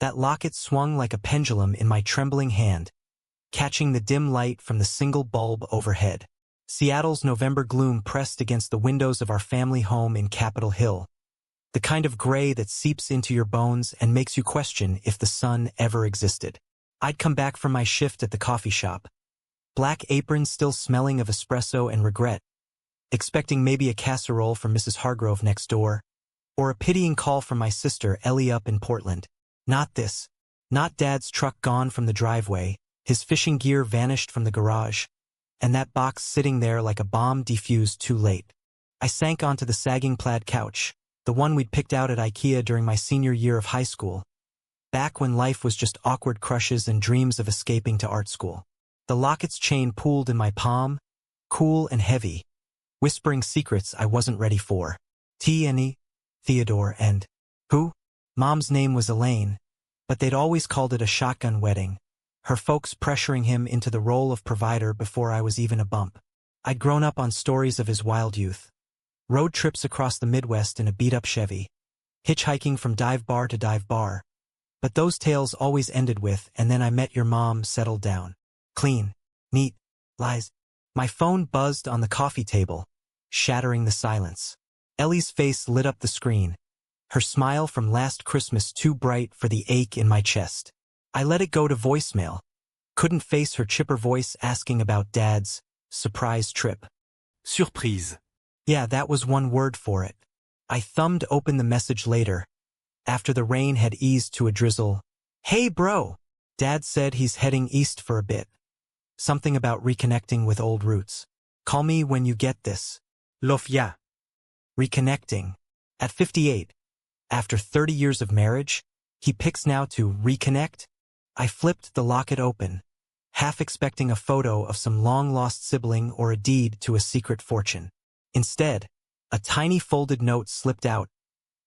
That locket swung like a pendulum in my trembling hand, catching the dim light from the single bulb overhead. Seattle's November gloom pressed against the windows of our family home in Capitol Hill, the kind of gray that seeps into your bones and makes you question if the sun ever existed. I'd come back from my shift at the coffee shop, black apron still smelling of espresso and regret, expecting maybe a casserole from Mrs. Hargrove next door, or a pitying call from my sister Ellie up in Portland. Not this. Not Dad's truck gone from the driveway, his fishing gear vanished from the garage, and that box sitting there like a bomb defused too late. I sank onto the sagging plaid couch, the one we'd picked out at IKEA during my senior year of high school, back when life was just awkward crushes and dreams of escaping to art school. The locket's chain pooled in my palm, cool and heavy, whispering secrets I wasn't ready for. T&E, Theodore, and who? Mom's name was Elaine, but they'd always called it a shotgun wedding, her folks pressuring him into the role of provider before I was even a bump. I'd grown up on stories of his wild youth. Road trips across the Midwest in a beat-up Chevy, hitchhiking from dive bar to dive bar. But those tales always ended with, and then I met your mom, settled down. Clean, neat, lies. My phone buzzed on the coffee table, shattering the silence. Ellie's face lit up the screen, her smile from last Christmas too bright for the ache in my chest. I let it go to voicemail. Couldn't face her chipper voice asking about Dad's surprise trip. Surprise. Yeah, that was one word for it. I thumbed open the message later, after the rain had eased to a drizzle. Hey bro! Dad said he's heading east for a bit. Something about reconnecting with old roots. Call me when you get this. Love ya. Reconnecting. At 58, after 30 years of marriage, he picks now to reconnect? I flipped the locket open, half expecting a photo of some long-lost sibling or a deed to a secret fortune. Instead, a tiny folded note slipped out,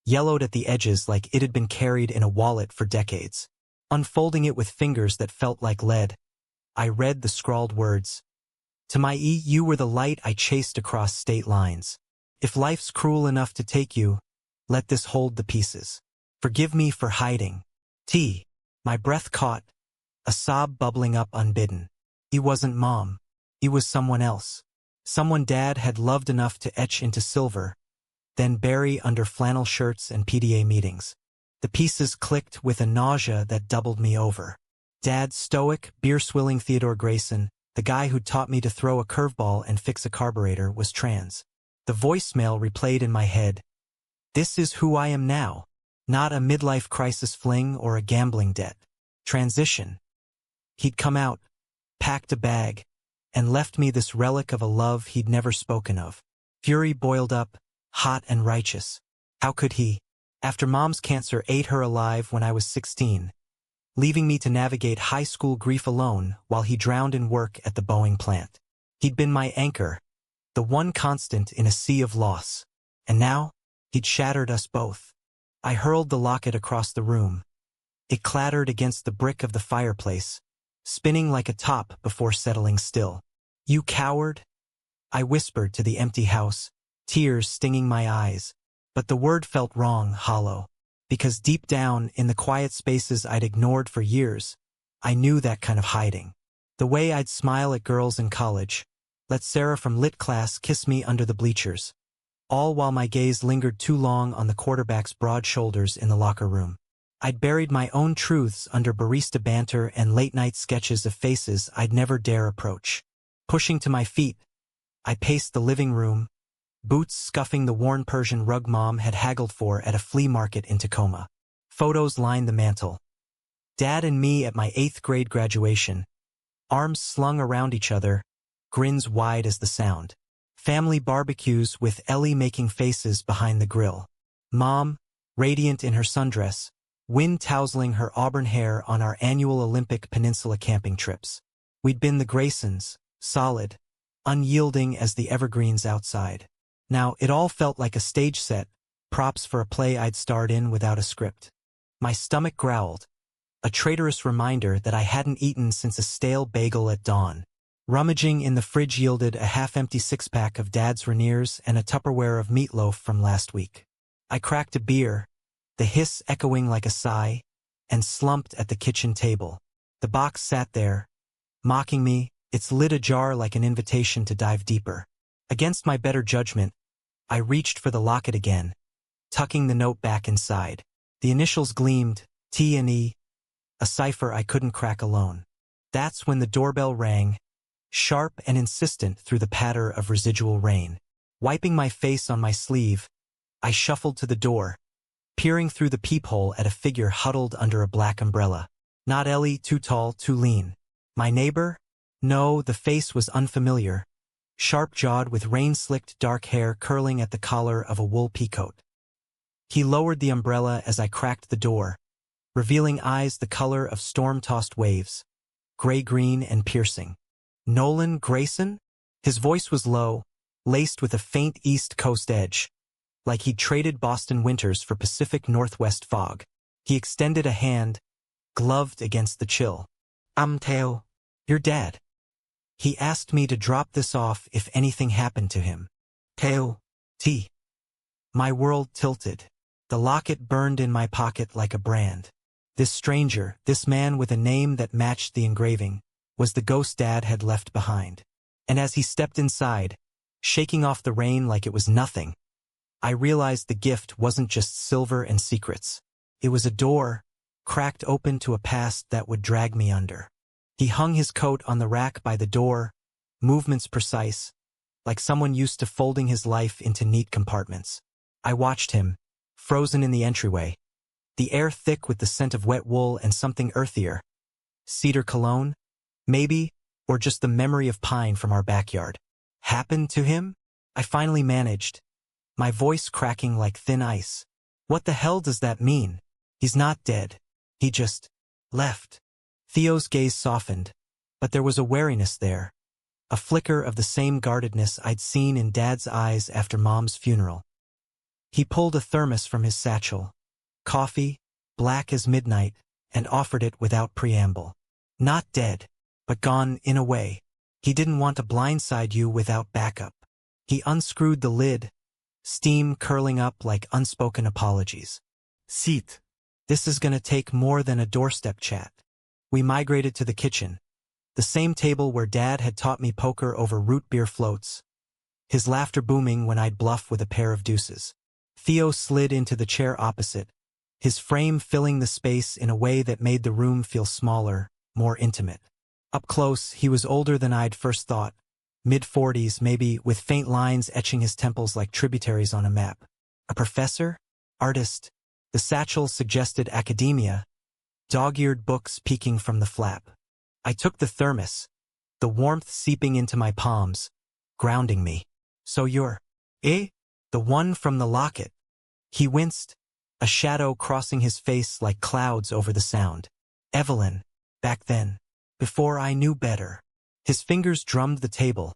yellowed at the edges like it had been carried in a wallet for decades. Unfolding it with fingers that felt like lead, I read the scrawled words. To my E, you were the light I chased across state lines. If life's cruel enough to take you, let this hold the pieces. Forgive me for hiding. T. My breath caught, a sob bubbling up unbidden. He wasn't Mom. He was someone else. Someone Dad had loved enough to etch into silver, then bury under flannel shirts and PDA meetings. The pieces clicked with a nausea that doubled me over. Dad's stoic, beer-swilling Theodore Grayson, the guy who'd taught me to throw a curveball and fix a carburetor, was trans. The voicemail replayed in my head. This is who I am now. Not a midlife crisis fling or a gambling debt. Transition. He'd come out, packed a bag, and left me this relic of a love he'd never spoken of. Fury boiled up, hot and righteous. How could he? After Mom's cancer ate her alive when I was 16, leaving me to navigate high school grief alone while he drowned in work at the Boeing plant. He'd been my anchor, the one constant in a sea of loss. And now, he'd shattered us both. I hurled the locket across the room. It clattered against the brick of the fireplace, spinning like a top before settling still. You coward? I whispered to the empty house, tears stinging my eyes. But the word felt wrong, hollow. Because deep down, in the quiet spaces I'd ignored for years, I knew that kind of hiding. The way I'd smile at girls in college, let Sarah from lit class kiss me under the bleachers, all while my gaze lingered too long on the quarterback's broad shoulders in the locker room. I'd buried my own truths under barista banter and late-night sketches of faces I'd never dare approach. Pushing to my feet, I paced the living room, boots scuffing the worn Persian rug Mom had haggled for at a flea market in Tacoma. Photos lined the mantel. Dad and me at my 8th grade graduation, arms slung around each other, grins wide as the sound. Family barbecues with Ellie making faces behind the grill. Mom, radiant in her sundress, wind tousling her auburn hair on our annual Olympic Peninsula camping trips. We'd been the Graysons, solid, unyielding as the evergreens outside. Now, it all felt like a stage set, props for a play I'd starred in without a script. My stomach growled, a traitorous reminder that I hadn't eaten since a stale bagel at dawn. Rummaging in the fridge yielded a half-empty six-pack of Dad's Rainiers and a Tupperware of meatloaf from last week. I cracked a beer, the hiss echoing like a sigh, and slumped at the kitchen table. The box sat there, mocking me, its lid ajar like an invitation to dive deeper. Against my better judgment, I reached for the locket again, tucking the note back inside. The initials gleamed, T&E, a cipher I couldn't crack alone. That's when the doorbell rang, sharp and insistent through the patter of residual rain. Wiping my face on my sleeve, I shuffled to the door, peering through the peephole at a figure huddled under a black umbrella. Not Ellie, too tall, too lean. My neighbor? No, the face was unfamiliar, sharp-jawed with rain-slicked dark hair curling at the collar of a wool peacoat. He lowered the umbrella as I cracked the door, revealing eyes the color of storm-tossed waves, gray-green and piercing. Nolan Grayson? His voice was low, laced with a faint East Coast edge, like he'd traded Boston winters for Pacific Northwest fog. He extended a hand, gloved against the chill. "I'm Teo, your dad." He asked me to drop this off if anything happened to him. Teo, T. My world tilted. The locket burned in my pocket like a brand. This stranger, this man with a name that matched the engraving, was the ghost Dad had left behind. And as he stepped inside, shaking off the rain like it was nothing, I realized the gift wasn't just silver and secrets. It was a door, cracked open to a past that would drag me under. He hung his coat on the rack by the door, movements precise, like someone used to folding his life into neat compartments. I watched him, frozen in the entryway, the air thick with the scent of wet wool and something earthier. Cedar cologne? Maybe, or just the memory of pine from our backyard. Happened to him? I finally managed, my voice cracking like thin ice. What the hell does that mean? He's not dead. He just left. Theo's gaze softened, but there was a wariness there, a flicker of the same guardedness I'd seen in Dad's eyes after Mom's funeral. He pulled a thermos from his satchel, coffee, black as midnight, and offered it without preamble. Not dead, but gone in a way. He didn't want to blindside you without backup. He unscrewed the lid, steam curling up like unspoken apologies. "Sit. This is gonna take more than a doorstep chat." We migrated to the kitchen, the same table where Dad had taught me poker over root beer floats, his laughter booming when I'd bluff with a pair of deuces. Theo slid into the chair opposite, his frame filling the space in a way that made the room feel smaller, more intimate. Up close, he was older than I'd first thought, mid-40s maybe, with faint lines etching his temples like tributaries on a map. A professor? Artist? The satchel suggested academia, dog-eared books peeking from the flap. I took the thermos, the warmth seeping into my palms, grounding me. "So you're, eh? The one from the locket." He winced, a shadow crossing his face like clouds over the sound. "Evelyn, back then, before I knew better." His fingers drummed the table,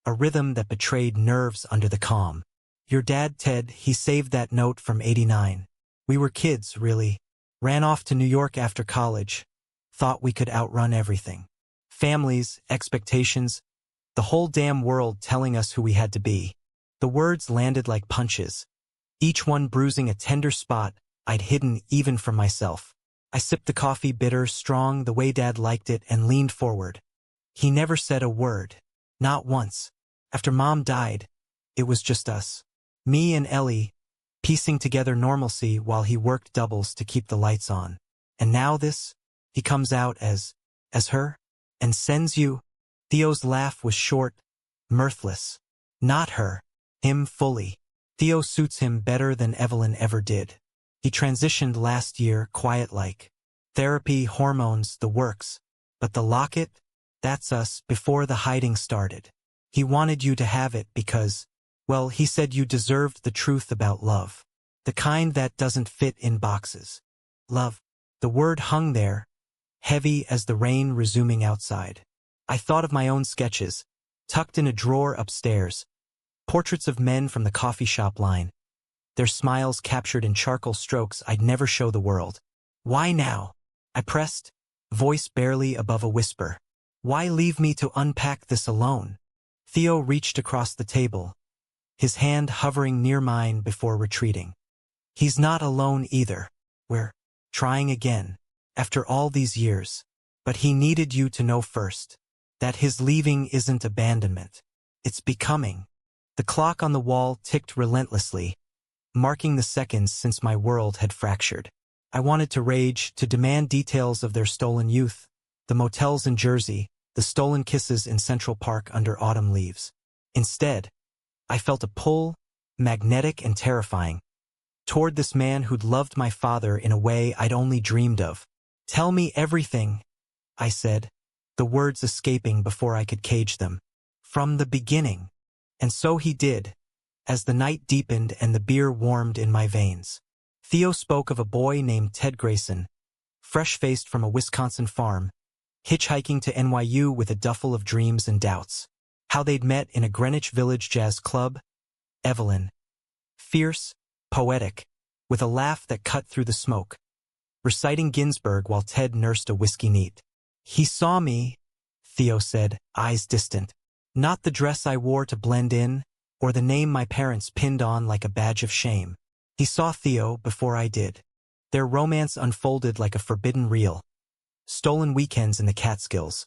a rhythm that betrayed nerves under the calm. "Your dad, Ted, he saved that note from '89. We were kids, really. Ran off to New York after college. Thought we could outrun everything. Families, expectations, the whole damn world telling us who we had to be." The words landed like punches, each one bruising a tender spot I'd hidden even from myself. I sipped the coffee bitter, strong, the way Dad liked it, and leaned forward. He never said a word. Not once. After Mom died, it was just us. Me and Ellie, piecing together normalcy while he worked doubles to keep the lights on. And now this? He comes out as her? And sends you? Theo's laugh was short, mirthless. Not her. Him fully. Theo suits him better than Evelyn ever did. He transitioned last year, quiet-like. Therapy, hormones, the works. But the locket? That's us, before the hiding started. He wanted you to have it because, well, he said you deserved the truth about love. The kind that doesn't fit in boxes. Love. The word hung there, heavy as the rain resuming outside. I thought of my own sketches, tucked in a drawer upstairs. Portraits of men from the coffee shop line, their smiles captured in charcoal strokes I'd never show the world. "Why now?" I pressed, voice barely above a whisper. "Why leave me to unpack this alone?" Theo reached across the table, his hand hovering near mine before retreating. "He's not alone either. We're trying again." After all these years. But he needed you to know first that his leaving isn't abandonment. It's becoming. The clock on the wall ticked relentlessly, marking the seconds since my world had fractured. I wanted to rage, to demand details of their stolen youth, the motels in Jersey, the stolen kisses in Central Park under autumn leaves. Instead, I felt a pull, magnetic and terrifying, toward this man who'd loved my father in a way I'd only dreamed of. "Tell me everything," I said, the words escaping before I could cage them. "From the beginning." And so he did, as the night deepened and the beer warmed in my veins. Theo spoke of a boy named Ted Grayson, fresh-faced from a Wisconsin farm, hitchhiking to NYU with a duffel of dreams and doubts. How they'd met in a Greenwich Village jazz club. Evelyn, fierce, poetic, with a laugh that cut through the smoke, reciting Ginsberg while Ted nursed a whiskey neat. "He saw me," Theo said, eyes distant. "Not the dress I wore to blend in, or the name my parents pinned on like a badge of shame. He saw Theo before I did." Their romance unfolded like a forbidden reel. Stolen weekends in the Catskills,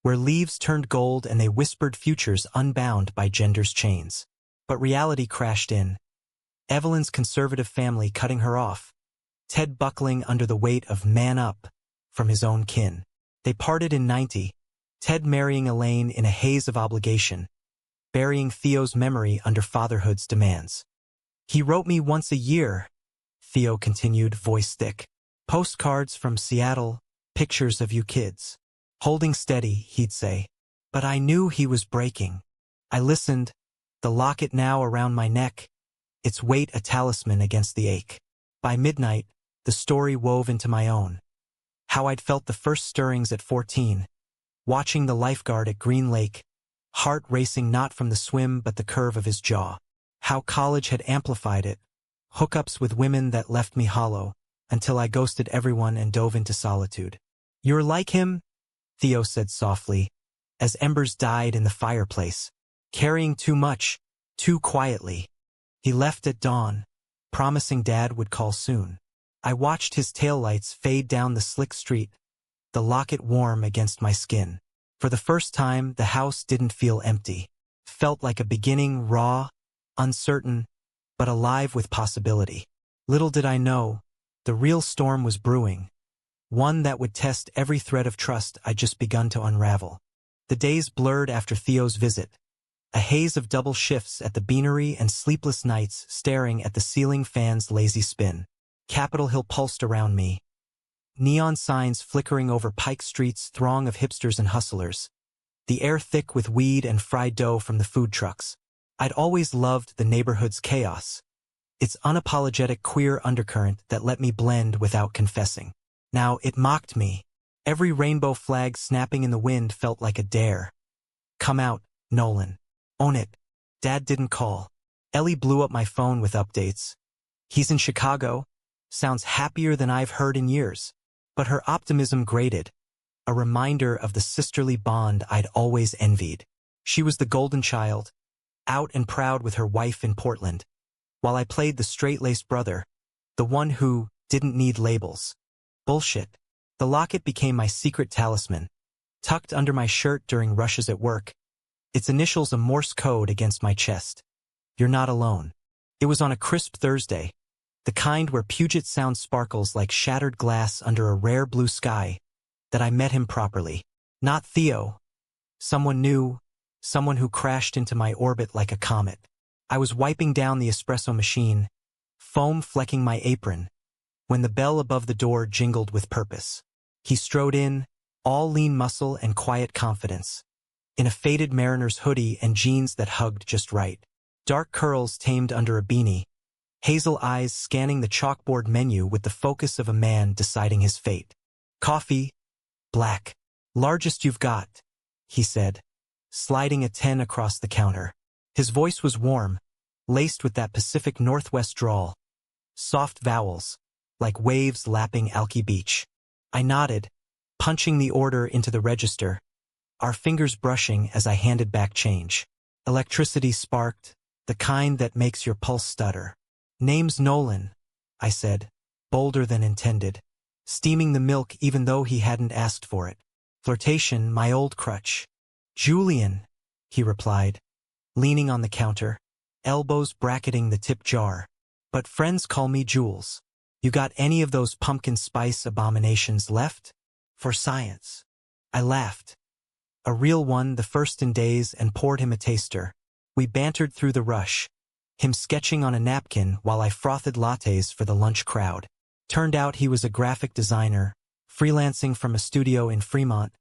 where leaves turned gold and they whispered futures unbound by gender's chains. But reality crashed in. Evelyn's conservative family cutting her off, Ted buckling under the weight of man up from his own kin. They parted in '90, Ted marrying Elaine in a haze of obligation, burying Theo's memory under fatherhood's demands. "He wrote me once a year," Theo continued, voice thick. "Postcards from Seattle, pictures of you kids. Holding steady," he'd say. But I knew he was breaking. I listened, the locket now around my neck, its weight a talisman against the ache. By midnight, the story wove into my own. How I'd felt the first stirrings at 14, watching the lifeguard at Green Lake, heart racing not from the swim but the curve of his jaw. How college had amplified it, hookups with women that left me hollow, until I ghosted everyone and dove into solitude. "You're like him," Theo said softly, as embers died in the fireplace, "carrying too much, too quietly." He left at dawn, promising Dad would call soon. I watched his taillights fade down the slick street, the locket warm against my skin. For the first time, the house didn't feel empty. Felt like a beginning, raw, uncertain, but alive with possibility. Little did I know, the real storm was brewing, one that would test every thread of trust I'd just begun to unravel. The days blurred after Theo's visit, a haze of double shifts at the beanery and sleepless nights staring at the ceiling fan's lazy spin. Capitol Hill pulsed around me, neon signs flickering over Pike Street's throng of hipsters and hustlers, the air thick with weed and fried dough from the food trucks. I'd always loved the neighborhood's chaos, its unapologetic queer undercurrent that let me blend without confessing. Now it mocked me. Every rainbow flag snapping in the wind felt like a dare. "Come out, Nolan. Own it." Dad didn't call. Ellie blew up my phone with updates. "He's in Chicago. Sounds happier than I've heard in years." But her optimism grated, a reminder of the sisterly bond I'd always envied. She was the golden child, out and proud with her wife in Portland, while I played the straight-laced brother, the one who didn't need labels. Bullshit. The locket became my secret talisman, tucked under my shirt during rushes at work, its initials a Morse code against my chest. "You're not alone." It was on a crisp Thursday, the kind where Puget Sound sparkles like shattered glass under a rare blue sky, that I met him properly. Not Theo. Someone new, someone who crashed into my orbit like a comet. I was wiping down the espresso machine, foam flecking my apron, when the bell above the door jingled with purpose. He strode in, all lean muscle and quiet confidence, in a faded mariner's hoodie and jeans that hugged just right. Dark curls tamed under a beanie, hazel eyes scanning the chalkboard menu with the focus of a man deciding his fate. "Coffee, black. Largest you've got," he said, sliding a 10 across the counter. His voice was warm, laced with that Pacific Northwest drawl, soft vowels, like waves lapping Alki Beach. I nodded, punching the order into the register, our fingers brushing as I handed back change. Electricity sparked, the kind that makes your pulse stutter. "Name's Nolan," I said, bolder than intended, steaming the milk even though he hadn't asked for it. Flirtation, my old crutch. Julian, he replied, leaning on the counter, elbows bracketing the tip jar. But friends call me Jules. You got any of those pumpkin spice abominations left? For science. I laughed. A real one, the first in days, and poured him a taster. We bantered through the rush, him sketching on a napkin while I frothed lattes for the lunch crowd. Turned out he was a graphic designer, freelancing from a studio in Fremont,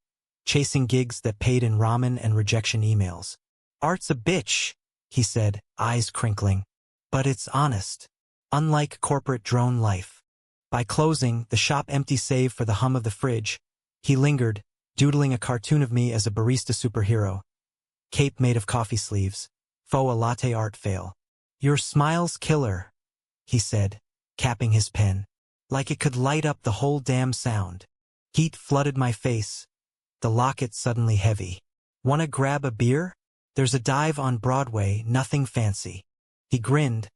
chasing gigs that paid in ramen and rejection emails. Art's a bitch, he said, eyes crinkling. But it's honest. Unlike corporate drone life. By closing, the shop empty save for the hum of the fridge, he lingered, doodling a cartoon of me as a barista superhero. Cape made of coffee sleeves. Faux a latte art fail. Your smile's killer, he said, capping his pen. Like it could light up the whole damn sound. Heat flooded my face. The locket suddenly heavy. Wanna grab a beer? There's a dive on Broadway, nothing fancy. He grinned,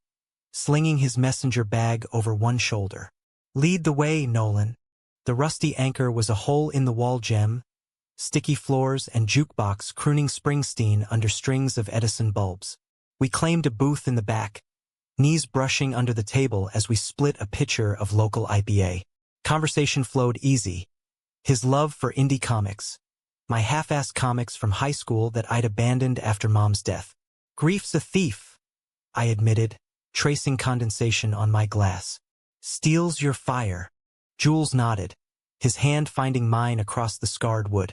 slinging his messenger bag over one shoulder. Lead the way, Nolan. The rusty anchor was a hole-in-the-wall gem, sticky floors and jukebox crooning Springsteen under strings of Edison bulbs. We claimed a booth in the back, knees brushing under the table as we split a pitcher of local IPA. Conversation flowed easy. His love for indie comics. My half-assed comics from high school that I'd abandoned after Mom's death. Grief's a thief, I admitted, tracing condensation on my glass. Steals your fire. Jules nodded, his hand finding mine across the scarred wood.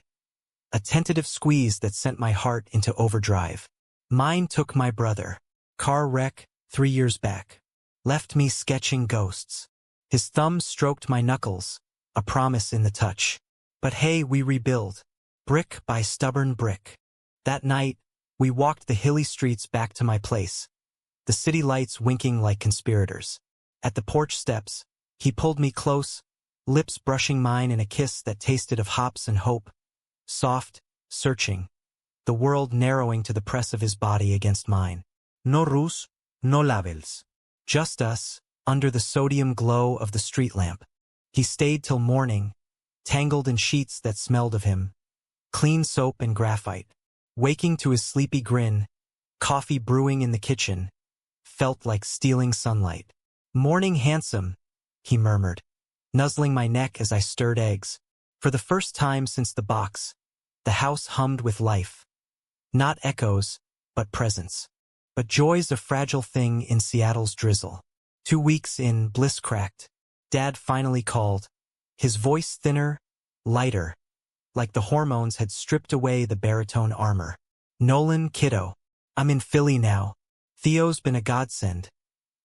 A tentative squeeze that sent my heart into overdrive. Mine took my brother. Car wreck, 3 years back. Left me sketching ghosts. His thumb stroked my knuckles, a promise in the touch. But hey, we rebuild. Brick by stubborn brick. That night, we walked the hilly streets back to my place, the city lights winking like conspirators. At the porch steps, he pulled me close, lips brushing mine in a kiss that tasted of hops and hope. Soft, searching, the world narrowing to the press of his body against mine. No rules, no labels. Just us, under the sodium glow of the street lamp. He stayed till morning, tangled in sheets that smelled of him. Clean soap and graphite. Waking to his sleepy grin, coffee brewing in the kitchen, felt like stealing sunlight. Morning handsome, he murmured, nuzzling my neck as I stirred eggs. For the first time since the box, the house hummed with life. Not echoes, but presence. But joy's a fragile thing in Seattle's drizzle. 2 weeks in, bliss cracked. Dad finally called, his voice thinner, lighter, like the hormones had stripped away the baritone armor. Nolan, kiddo. I'm in Philly now. Theo's been a godsend.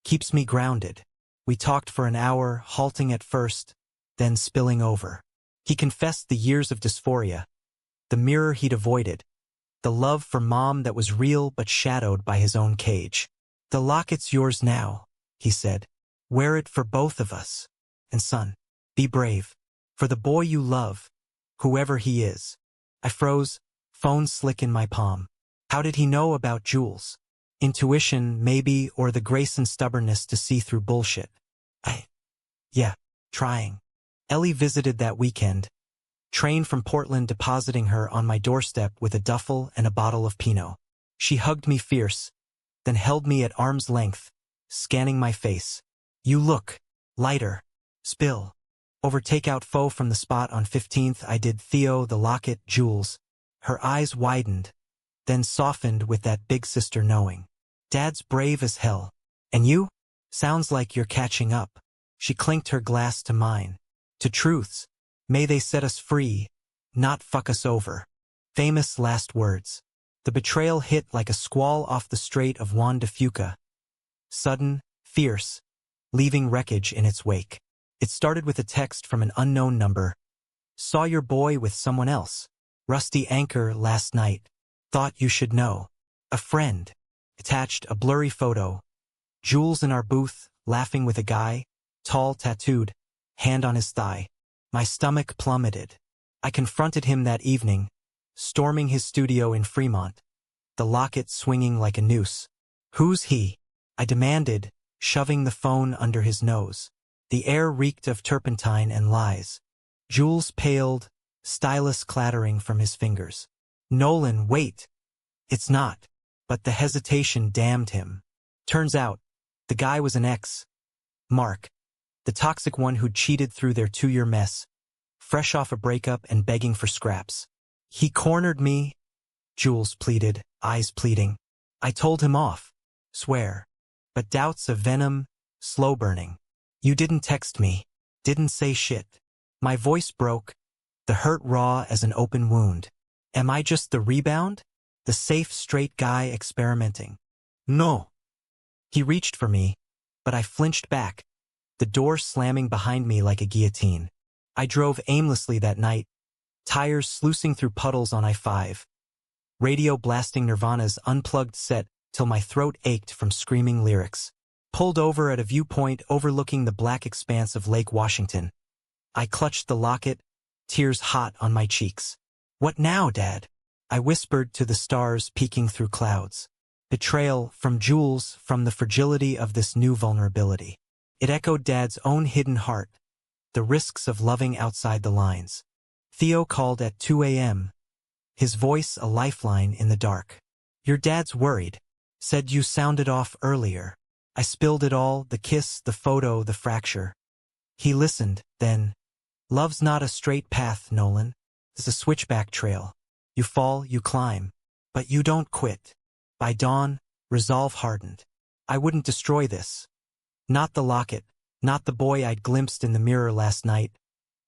Keeps me grounded. We talked for an hour, halting at first, then spilling over. He confessed the years of dysphoria, the mirror he'd avoided, the love for Mom that was real but shadowed by his own cage. The locket's yours now, he said. Wear it for both of us. And son, be brave. For the boy you love, whoever he is. I froze, phone slick in my palm. How did he know about Jules? Intuition, maybe, or the grace and stubbornness to see through bullshit. Trying. Ellie visited that weekend. Train from Portland depositing her on my doorstep with a duffel and a bottle of Pinot. She hugged me fierce, then held me at arm's length, scanning my face. You look lighter. Spill. Over takeout pho from the spot on 15th, I did Theo, the locket, Jules. Her eyes widened, then softened with that big sister knowing. Dad's brave as hell. And you? Sounds like you're catching up. She clinked her glass to mine. To truths. May they set us free, not fuck us over. Famous last words. The betrayal hit like a squall off the Strait of Juan de Fuca. Sudden, fierce, leaving wreckage in its wake. It started with a text from an unknown number. Saw your boy with someone else. Rusty anchor last night. Thought you should know. A friend. Attached a blurry photo. Jules in our booth, laughing with a guy, tall, tattooed, hand on his thigh. My stomach plummeted. I confronted him that evening, storming his studio in Fremont, the locket swinging like a noose. Who's he? I demanded, shoving the phone under his nose. The air reeked of turpentine and lies. Jules paled, stylus clattering from his fingers. Nolan, wait! It's not. But the hesitation damned him. Turns out, the guy was an ex. Mark. The toxic one who'd cheated through their 2-year mess. Fresh off a breakup and begging for scraps. He cornered me, Jules pleaded, eyes pleading. I told him off. Swear. But doubts of venom, slow burning. You didn't text me. Didn't say shit. My voice broke, the hurt raw as an open wound. Am I just the rebound? The safe, straight guy experimenting? No. He reached for me, but I flinched back, the door slamming behind me like a guillotine. I drove aimlessly that night, tires sluicing through puddles on I-5. Radio blasting Nirvana's unplugged set till my throat ached from screaming lyrics. Pulled over at a viewpoint overlooking the black expanse of Lake Washington. I clutched the locket, tears hot on my cheeks. What now, Dad? I whispered to the stars peeking through clouds. Betrayal from Jules, from the fragility of this new vulnerability. It echoed Dad's own hidden heart, the risks of loving outside the lines. Theo called at 2 a.m., his voice a lifeline in the dark. Your dad's worried. Said you sounded off earlier. I spilled it all, the kiss, the photo, the fracture. He listened, then. Love's not a straight path, Nolan. It's a switchback trail. You fall, you climb. But you don't quit. By dawn, resolve hardened. I wouldn't destroy this. Not the locket, not the boy I'd glimpsed in the mirror last night.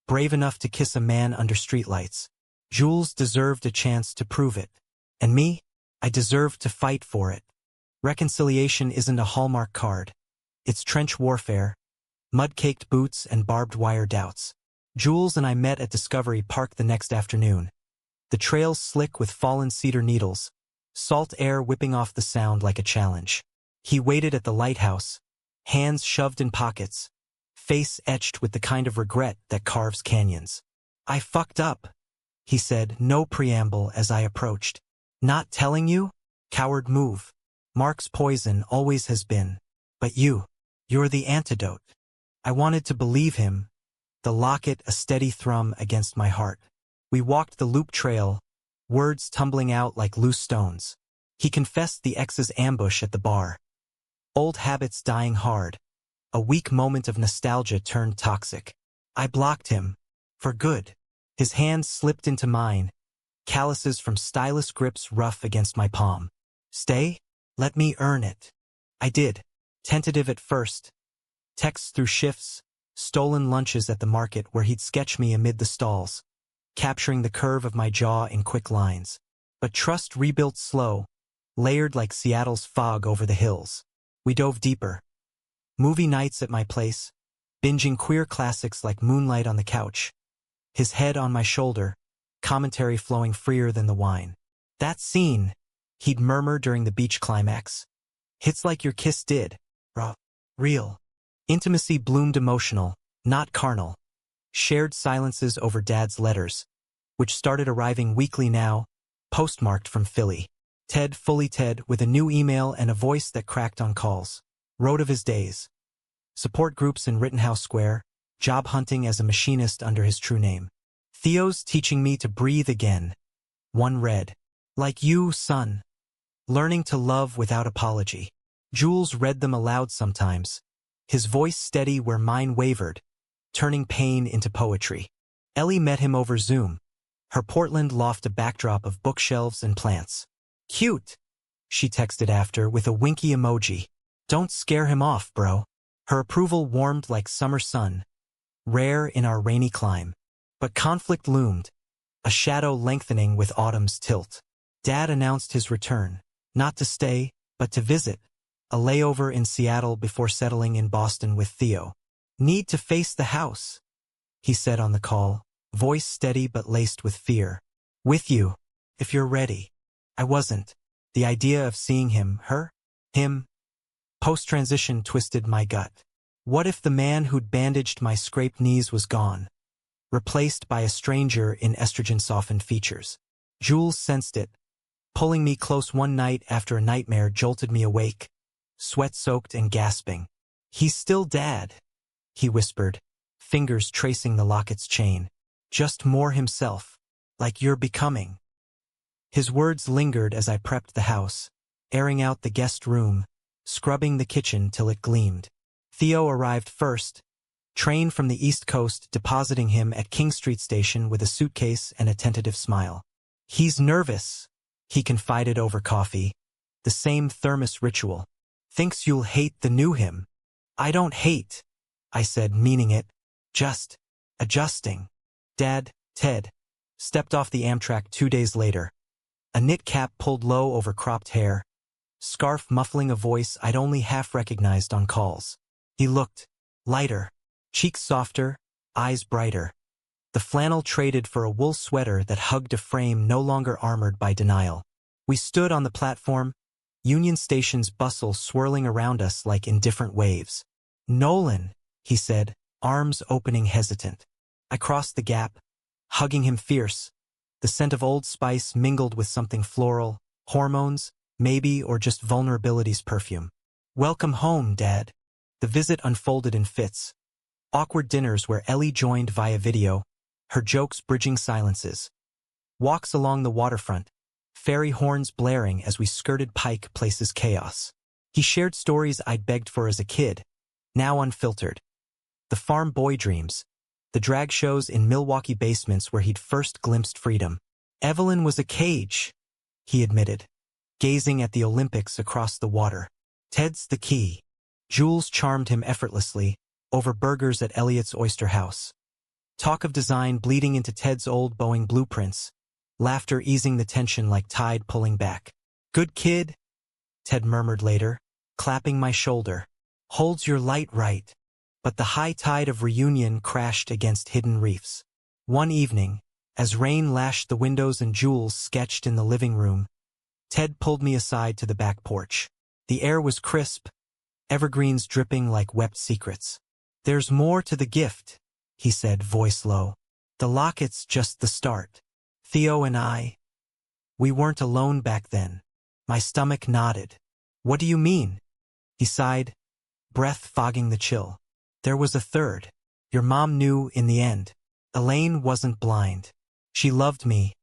Brave enough to kiss a man under streetlights. Jules deserved a chance to prove it. And me? I deserved to fight for it. Reconciliation isn't a Hallmark card. It's trench warfare, mud-caked boots and barbed wire doubts. Jules and I met at Discovery Park the next afternoon. The trails slick with fallen cedar needles, salt air whipping off the sound like a challenge. He waited at the lighthouse, hands shoved in pockets, face etched with the kind of regret that carves canyons. I fucked up, he said, no preamble as I approached. Not telling you? Coward move. Mark's poison always has been. But you're the antidote. I wanted to believe him, the locket a steady thrum against my heart. We walked the loop trail, words tumbling out like loose stones. He confessed the ex's ambush at the bar. Old habits dying hard. A weak moment of nostalgia turned toxic. I blocked him. For good. His hands slipped into mine, calluses from stylus grips rough against my palm. Stay? Let me earn it. I did. Tentative at first. Texts through shifts, stolen lunches at the market where he'd sketch me amid the stalls, capturing the curve of my jaw in quick lines. But trust rebuilt slow, layered like Seattle's fog over the hills. We dove deeper. Movie nights at my place, binging queer classics like Moonlight on the couch. His head on my shoulder, commentary flowing freer than the wine. That scene, he'd murmur during the beach climax. Hits like your kiss did. Raw. Real. Intimacy bloomed emotional, not carnal. Shared silences over Dad's letters, which started arriving weekly now, postmarked from Philly. Ted, fully Ted, with a new email and a voice that cracked on calls. Wrote of his days. Support groups in Rittenhouse Square, job hunting as a machinist under his true name. Theo's teaching me to breathe again. One read. Like you, son. Learning to love without apology. Jules read them aloud sometimes, his voice steady where mine wavered, turning pain into poetry. Ellie met him over Zoom, her Portland loft a backdrop of bookshelves and plants. Cute, she texted after with a winky emoji. Don't scare him off, bro. Her approval warmed like summer sun, rare in our rainy clime. But conflict loomed, a shadow lengthening with autumn's tilt. Dad announced his return, not to stay, but to visit, a layover in Seattle before settling in Boston with Theo. Need to face the house, he said on the call, voice steady but laced with fear. With you, if you're ready. I wasn't. The idea of seeing him, him, post-transition twisted my gut. What if the man who'd bandaged my scraped knees was gone, replaced by a stranger in estrogen-softened features? Jules sensed it, pulling me close one night after a nightmare jolted me awake, sweat-soaked and gasping. He's still Dad. he whispered, fingers tracing the locket's chain. Just more himself, like you're becoming. His words lingered as I prepped the house, airing out the guest room, scrubbing the kitchen till it gleamed. Theo arrived first, train from the East Coast depositing him at King Street Station with a suitcase and a tentative smile. He's nervous, he confided over coffee. The same thermos ritual. Thinks you'll hate the new him. I don't hate, I said, meaning it. Just adjusting. Dad, Ted, stepped off the Amtrak 2 days later. A knit cap pulled low over cropped hair, scarf muffling a voice I'd only half recognized on calls. He looked lighter, cheeks softer, eyes brighter. The flannel traded for a wool sweater that hugged a frame no longer armored by denial. We stood on the platform, Union Station's bustle swirling around us like indifferent waves. Nolan, he said, arms opening hesitant. I crossed the gap, hugging him fierce. The scent of Old Spice mingled with something floral, hormones, maybe, or just vulnerability's perfume. Welcome home, Dad. The visit unfolded in fits. Awkward dinners where Ellie joined via video, her jokes bridging silences. Walks along the waterfront, fairy horns blaring as we skirted Pike Place's chaos. He shared stories I'd begged for as a kid, now unfiltered. The farm boy dreams, the drag shows in Milwaukee basements where he'd first glimpsed freedom. Evelyn was a cage, he admitted, gazing at the Olympics across the water. Ted's the key. Jules charmed him effortlessly, over burgers at Elliot's Oyster House. Talk of design bleeding into Ted's old Boeing blueprints, laughter easing the tension like tide pulling back. Good kid, Ted murmured later, clapping my shoulder. Holds your light right. But the high tide of reunion crashed against hidden reefs. One evening, as rain lashed the windows and Jules sketched in the living room, Ted pulled me aside to the back porch. The air was crisp, evergreens dripping like wept secrets. There's more to the gift, he said, voice low. The locket's just the start. Theo and we weren't alone back then. My stomach nodded. What do you mean? He sighed, breath fogging the chill. There was a third. Your mom knew in the end. Elaine wasn't blind. She loved me,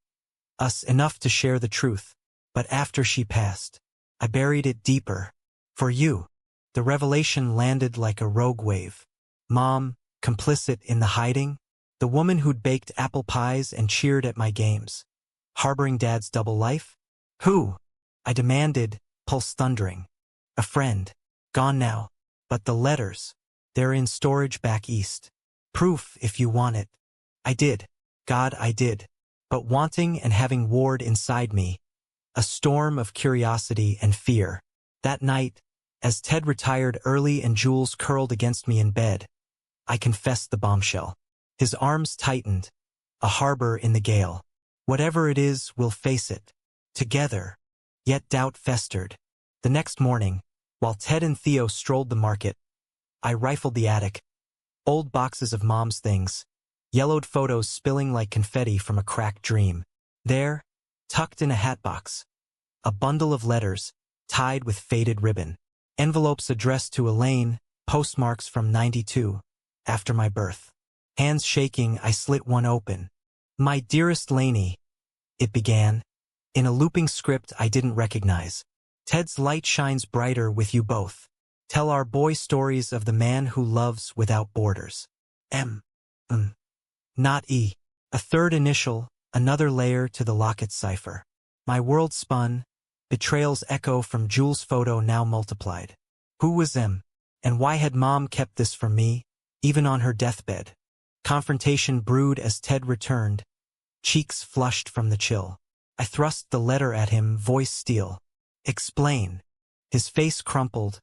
us enough to share the truth. But after she passed, I buried it deeper. For you. The revelation landed like a rogue wave. Mom, complicit in the hiding, the woman who'd baked apple pies and cheered at my games. Harboring Dad's double life? Who? I demanded, pulse thundering. A friend. Gone now. But the letters. They're in storage back east. Proof if you want it. I did. God, I did. But wanting and having warred inside me, a storm of curiosity and fear. That night, as Ted retired early and Jules curled against me in bed, I confessed the bombshell. His arms tightened, a harbor in the gale. Whatever it is, we'll face it. Together. Yet doubt festered. The next morning, while Ted and Theo strolled the market, I rifled the attic. Old boxes of Mom's things, yellowed photos spilling like confetti from a cracked dream. There, tucked in a hatbox, a bundle of letters, tied with faded ribbon. Envelopes addressed to Elaine, postmarks from '92, after my birth. Hands shaking, I slit one open. My dearest Lainey, it began, in a looping script I didn't recognize. Ted's light shines brighter with you both. Tell our boy stories of the man who loves without borders. M. Not E. A third initial, another layer to the locket cipher. My world spun, betrayal's echo from Jules' photo now multiplied. Who was M? And why had Mom kept this from me, even on her deathbed? Confrontation brewed as Ted returned, cheeks flushed from the chill. I thrust the letter at him, voice steel. Explain. His face crumpled,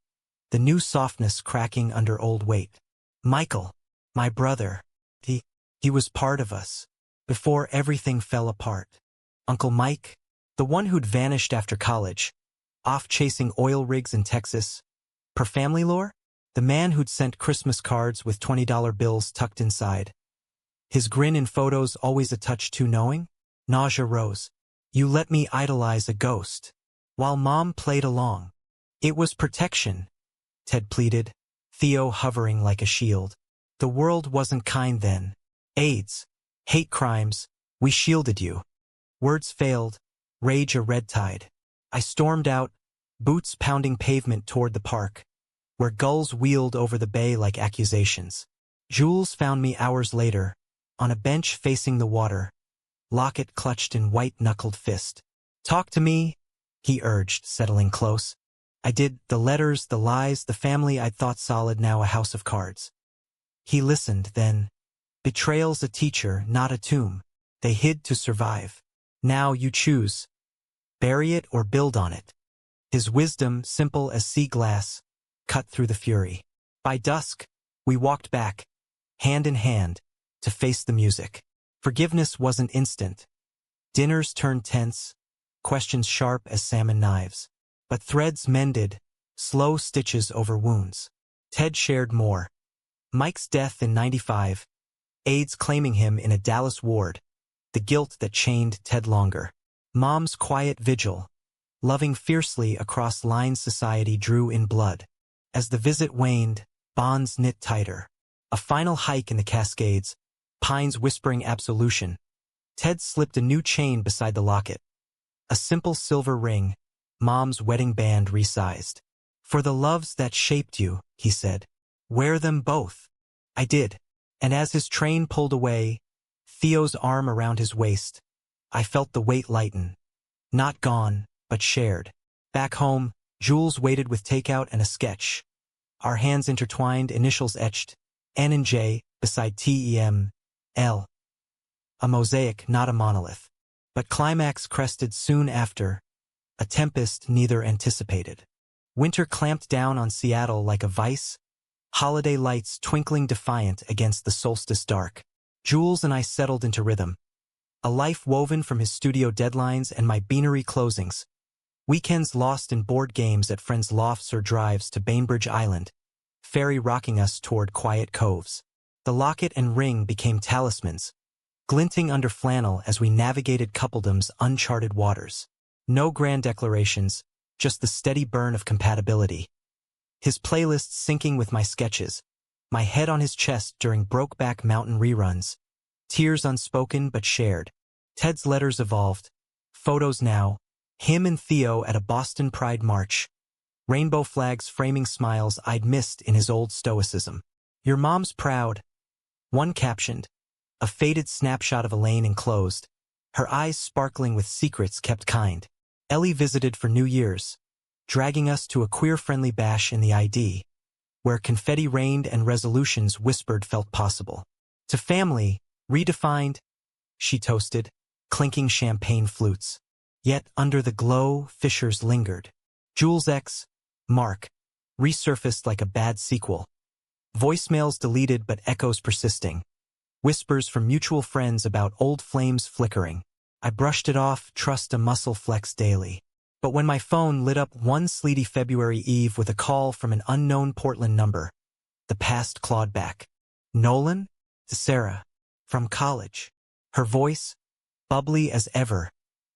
the new softness cracking under old weight. Michael, my brother, he was part of us, before everything fell apart. Uncle Mike, the one who'd vanished after college, off chasing oil rigs in Texas. Per family lore, the man who'd sent Christmas cards with $20 bills tucked inside. His grin in photos always a touch too knowing. Nausea rose. You let me idolize a ghost, while Mom played along. It was protection, Ted pleaded, Theo hovering like a shield. The world wasn't kind then. AIDS, hate crimes, we shielded you. Words failed, rage a red tide. I stormed out, boots pounding pavement toward the park, where gulls wheeled over the bay like accusations. Jules found me hours later, on a bench facing the water, locket clutched in white-knuckled fist. "Talk to me," he urged, settling close. I did, the letters, the lies, the family I'd thought solid, now a house of cards. He listened, then. "Betrayal's a teacher, not a tomb. They hid to survive. Now you choose. Bury it or build on it." His wisdom, simple as sea glass, cut through the fury. By dusk, we walked back, hand in hand, to face the music. Forgiveness wasn't instant. Dinners turned tense, questions sharp as salmon knives. But threads mended, slow stitches over wounds. Ted shared more. Mike's death in '95, AIDS claiming him in a Dallas ward, the guilt that chained Ted longer. Mom's quiet vigil, loving fiercely across lines society drew in blood. As the visit waned, bonds knit tighter. A final hike in the Cascades, pines whispering absolution. Ted slipped a new chain beside the locket. A simple silver ring, Mom's wedding band resized. "For the loves that shaped you," he said. "Wear them both." I did. And as his train pulled away, Theo's arm around his waist, I felt the weight lighten. Not gone, but shared. Back home, Jules waited with takeout and a sketch. Our hands intertwined, initials etched, N and J, beside TEM, L. A mosaic, not a monolith. But climax crested soon after, a tempest neither anticipated. Winter clamped down on Seattle like a vice, holiday lights twinkling defiant against the solstice dark. Jules and I settled into rhythm. A life woven from his studio deadlines and my beanery closings. Weekends lost in board games at friends' lofts or drives to Bainbridge Island, ferry rocking us toward quiet coves. The locket and ring became talismans, glinting under flannel as we navigated coupledom's uncharted waters. No grand declarations, just the steady burn of compatibility. His playlists syncing with my sketches, my head on his chest during Brokeback Mountain reruns, tears unspoken but shared. Ted's letters evolved, photos now, him and Theo at a Boston Pride March, rainbow flags framing smiles I'd missed in his old stoicism. "Your mom's proud," one captioned, a faded snapshot of Elaine enclosed, her eyes sparkling with secrets kept kind. Ellie visited for New Year's, dragging us to a queer-friendly bash in the ID, where confetti rained and resolutions whispered felt possible. "To family, redefined," she toasted, clinking champagne flutes. Yet under the glow, fissures lingered. Jules' ex, Mark, resurfaced like a bad sequel. Voicemails deleted but echoes persisting. Whispers from mutual friends about old flames flickering. I brushed it off, trust a muscle flex daily. But when my phone lit up one sleety February eve with a call from an unknown Portland number, the past clawed back. "Nolan?" To Sarah. From college. Her voice, bubbly as ever,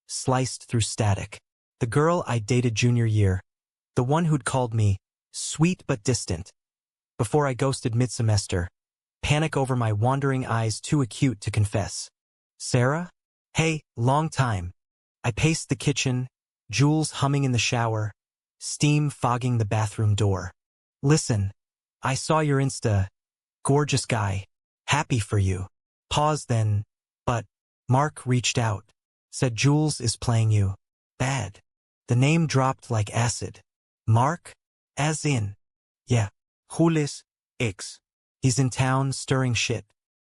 sliced through static. The girl I dated junior year. The one who'd called me, sweet but distant. Before I ghosted mid-semester. Panic over my wandering eyes too acute to confess. "Sarah? Hey, long time." I paced the kitchen, Jules humming in the shower, steam fogging the bathroom door. "Listen, I saw your Insta. Gorgeous guy. Happy for you." Pause then, but Mark reached out. Said Jules is playing you. Bad. The name dropped like acid. Mark? As in? Yeah. Jules, ex. He's in town stirring shit.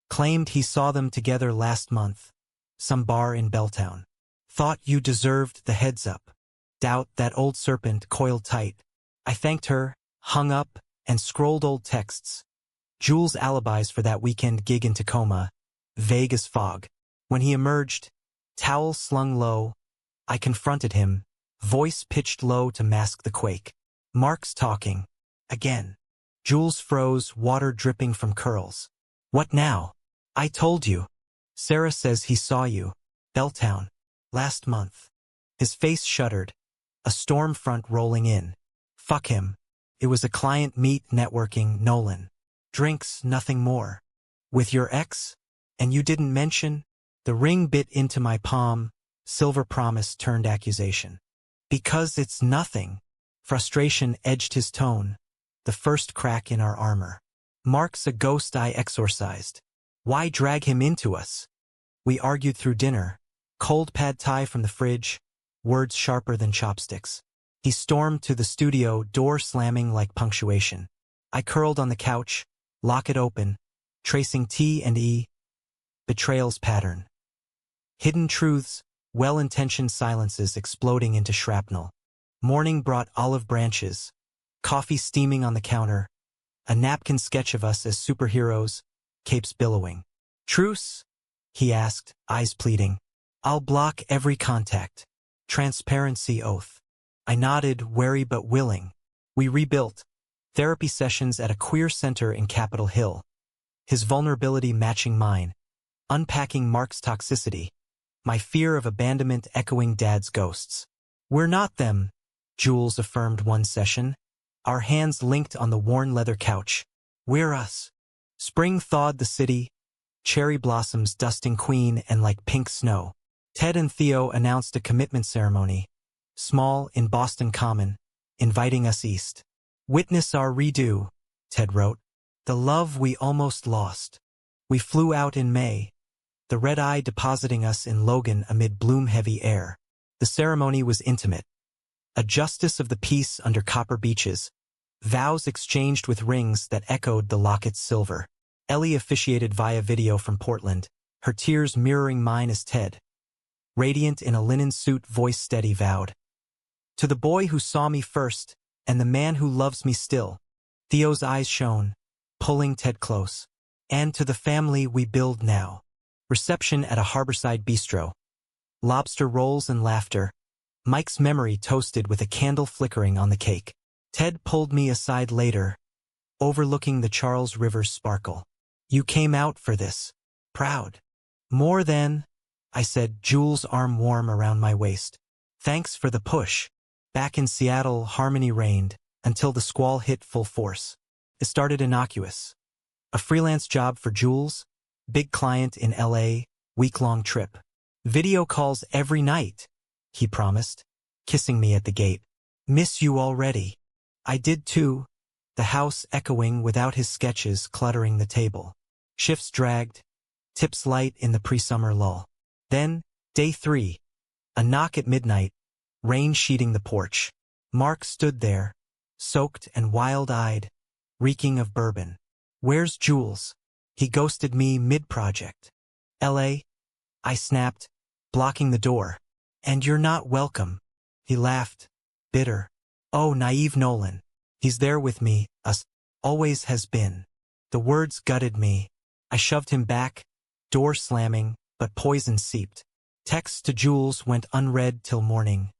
Claimed he saw them together last month. Some bar in Belltown. Thought you deserved the heads up. Doubt that old serpent coiled tight. I thanked her, hung up, and scrolled old texts. Jules' alibis for that weekend gig in Tacoma, vague as fog. When he emerged, towel slung low, I confronted him, voice pitched low to mask the quake. "Mark's talking. Again." Jules froze, water dripping from curls. "What now?" "I told you. Sarah says he saw you. Belltown. Last month." His face shuddered, a storm front rolling in. Fuck him. It was a client meet networking, Nolan. Drinks, nothing more. With your ex? And you didn't mention? The ring bit into my palm, silver promise turned accusation. Because it's nothing. Frustration edged his tone, the first crack in our armor. Mark's a ghost I exorcised. Why drag him into us? We argued through dinner, cold pad thai from the fridge, words sharper than chopsticks. He stormed to the studio, door slamming like punctuation. I curled on the couch, locket open, tracing T and E, betrayal's pattern. Hidden truths, well-intentioned silences exploding into shrapnel. Morning brought olive branches, coffee steaming on the counter, a napkin sketch of us as superheroes, capes billowing. Truce? He asked, eyes pleading. I'll block every contact. Transparency oath. I nodded, wary but willing. We rebuilt. Therapy sessions at a queer center in Capitol Hill. His vulnerability matching mine. Unpacking Mark's toxicity. My fear of abandonment echoing Dad's ghosts. We're not them, Jules affirmed one session. Our hands linked on the worn leather couch. We're us. Spring thawed the city, cherry blossoms dusting Queen and like pink snow. Ted and Theo announced a commitment ceremony, small in Boston Common, inviting us east. Witness our redo, Ted wrote. The love we almost lost. We flew out in May, the red eye depositing us in Logan amid bloom-heavy air. The ceremony was intimate. A justice of the peace under copper beeches, vows exchanged with rings that echoed the locket's silver. Ellie officiated via video from Portland, her tears mirroring mine as Ted, radiant in a linen suit, voice steady, vowed. To the boy who saw me first, and the man who loves me still. Theo's eyes shone, pulling Ted close. And to the family we build now. Reception at a harborside bistro. Lobster rolls and laughter. Mike's memory toasted with a candle flickering on the cake. Ted pulled me aside later, overlooking the Charles River sparkle. You came out for this. Proud. More than, I said, Jules' arm warm around my waist. Thanks for the push. Back in Seattle, harmony reigned, until the squall hit full force. It started innocuous. A freelance job for Jules, big client in LA, week-long trip. Video calls every night, he promised, kissing me at the gate. Miss you already. I did too, the house echoing without his sketches cluttering the table. Shifts dragged, tips light in the pre-summer lull. Then, day 3, a knock at midnight, rain sheeting the porch. Mark stood there, soaked and wild-eyed, reeking of bourbon. Where's Jules? He ghosted me mid-project. LA? I snapped, blocking the door. And you're not welcome. He laughed, bitter. Oh, naive Nolan. He's there with me, us, always has been. The words gutted me. I shoved him back, door slamming, but poison seeped. Texts to Jules went unread till morning.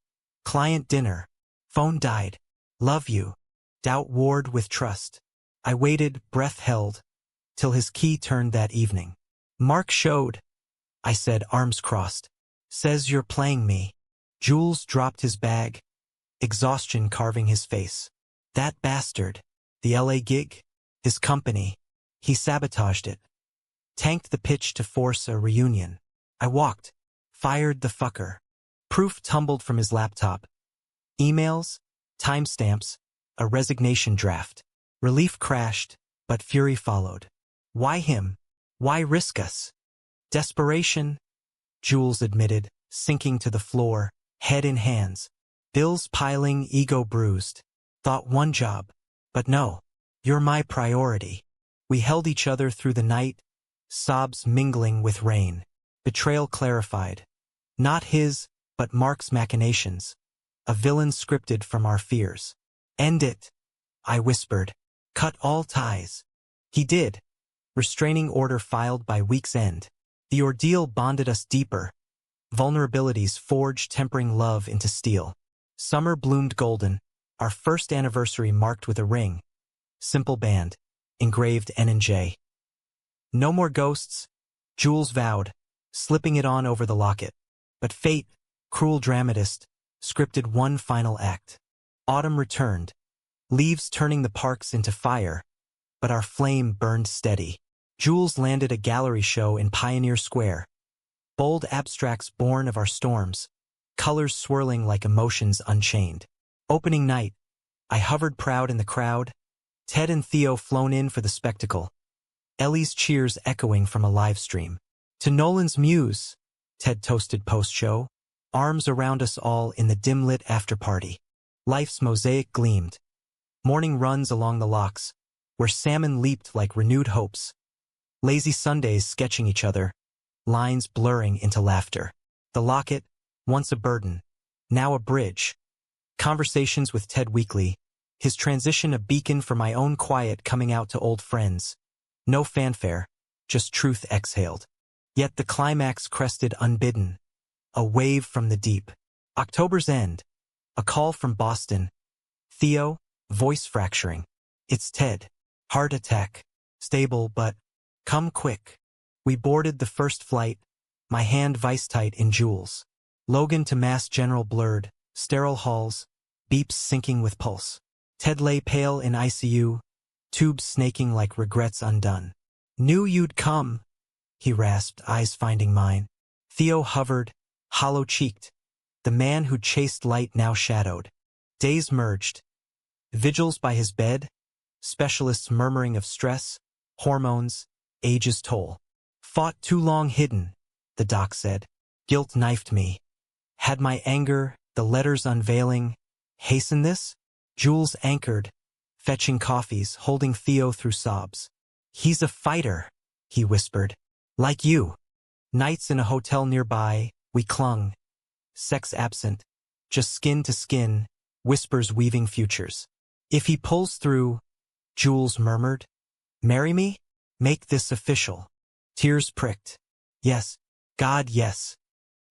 Client dinner. Phone died. Love you. Doubt warred with trust. I waited, breath held, till his key turned that evening. Mark showed, I said, arms crossed. Says you're playing me. Jules dropped his bag, exhaustion carving his face. That bastard. The LA gig? His company. He sabotaged it. Tanked the pitch to force a reunion. I walked. Fired the fucker. Proof tumbled from his laptop. Emails, timestamps, a resignation draft. Relief crashed, but fury followed. Why him? Why risk us? Desperation, Jules admitted, sinking to the floor, head in hands. Bills piling, ego bruised. Thought one job. But no, you're my priority. We held each other through the night, sobs mingling with rain. Betrayal clarified. Not his, but Mark's machinations. A villain scripted from our fears. End it, I whispered. Cut all ties. He did. Restraining order filed by week's end. The ordeal bonded us deeper. Vulnerabilities forged, tempering love into steel. Summer bloomed golden. Our first anniversary marked with a ring. Simple band. Engraved N&J. No more ghosts, Jules vowed, slipping it on over the locket. But fate, cruel dramatist, scripted one final act. Autumn returned. Leaves turning the parks into fire. but our flame burned steady. Jules landed a gallery show in Pioneer Square. Bold abstracts born of our storms, colors swirling like emotions unchained. Opening night, I hovered proud in the crowd, Ted and Theo flown in for the spectacle, Ellie's cheers echoing from a live stream. To Nolan's muse, Ted toasted post-show, arms around us all in the dim-lit after-party. Life's mosaic gleamed. Morning runs along the locks, where salmon leaped like renewed hopes. Lazy Sundays sketching each other, lines blurring into laughter. The locket, once a burden, now a bridge. Conversations with Ted weekly, his transition a beacon for my own quiet coming out to old friends. No fanfare, just truth exhaled. Yet the climax crested unbidden. A wave from the deep. October's end. A call from Boston. Theo, voice fracturing. It's Ted. Heart attack. Stable, but come quick. We boarded the first flight, my hand vice-tight in Jules. Logan to Mass General blurred, sterile halls, beeps syncing with pulse. Ted lay pale in ICU, tubes snaking like regrets undone. Knew you'd come, he rasped, eyes finding mine. Theo hovered, hollow-cheeked. The man who chased light now shadowed. Days merged. Vigils by his bed, specialists murmuring of stress, hormones, age's toll. Fought too long hidden, the doc said. Guilt knifed me. Had my anger, the letters unveiling, hasten this? Jules anchored, fetching coffees, holding Theo through sobs. He's a fighter, he whispered. Like you. Nights in a hotel nearby, we clung. Sex absent, just skin to skin, whispers weaving futures. If he pulls through, Jules murmured, marry me? Make this official. Tears pricked. Yes, God, yes.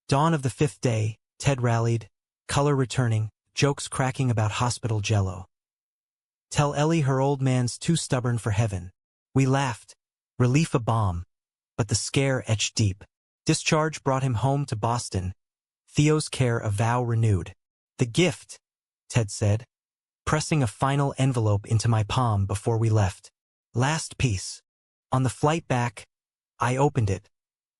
Dawn of the fifth day, Ted rallied, color returning, jokes cracking about hospital jello. Tell Ellie her old man's too stubborn for heaven. We laughed. Relief a balm. But the scare etched deep. Discharge brought him home to Boston. Theo's care a vow renewed. The gift, Ted said, pressing a final envelope into my palm before we left. Last piece. On the flight back, I opened it.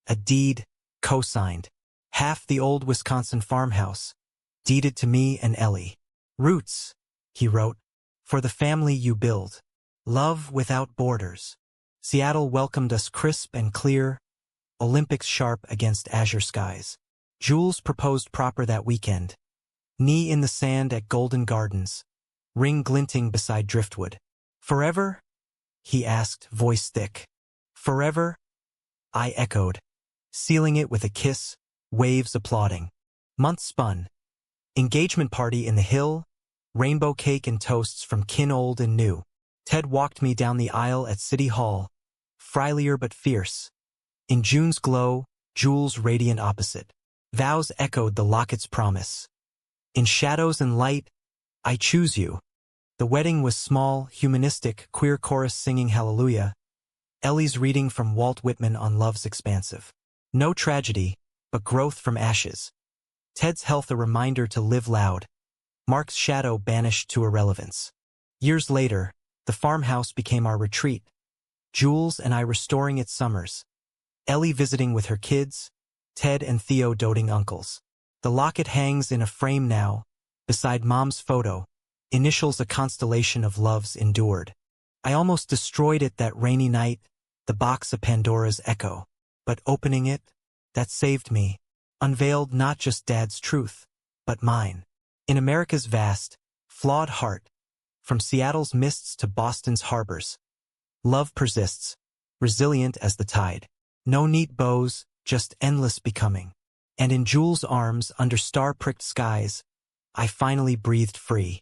A deed, co-signed. Half the old Wisconsin farmhouse, deeded to me and Ellie. Roots, he wrote, for the family you build. Love without borders. Seattle welcomed us crisp and clear, Olympics sharp against azure skies. Jules proposed proper that weekend. Knee in the sand at Golden Gardens, ring glinting beside driftwood. Forever? He asked, voice thick. Forever? I echoed, sealing it with a kiss, waves applauding. Months spun. Engagement party in the hill, rainbow cake and toasts from kin old and new. Ted walked me down the aisle at City Hall, frilier but fierce. In June's glow, Jules radiant opposite. Vows echoed the locket's promise. In shadows and light, I choose you. The wedding was small, humanistic, queer chorus singing hallelujah. Ellie's reading from Walt Whitman on Love's Expansive. No tragedy, but growth from ashes. Ted's health a reminder to live loud. Mark's shadow banished to irrelevance. Years later, the farmhouse became our retreat. Jules and I restoring its summers. Ellie visiting with her kids, Ted and Theo doting uncles. The locket hangs in a frame now, beside Mom's photo, initials a constellation of loves endured. I almost destroyed it that rainy night, the box of Pandora's echo. But opening it, that saved me, unveiled not just Dad's truth, but mine. In America's vast, flawed heart, from Seattle's mists to Boston's harbors, love persists, resilient as the tide. No neat bows, just endless becoming. And in Jules' arms, under star-pricked skies, I finally breathed free.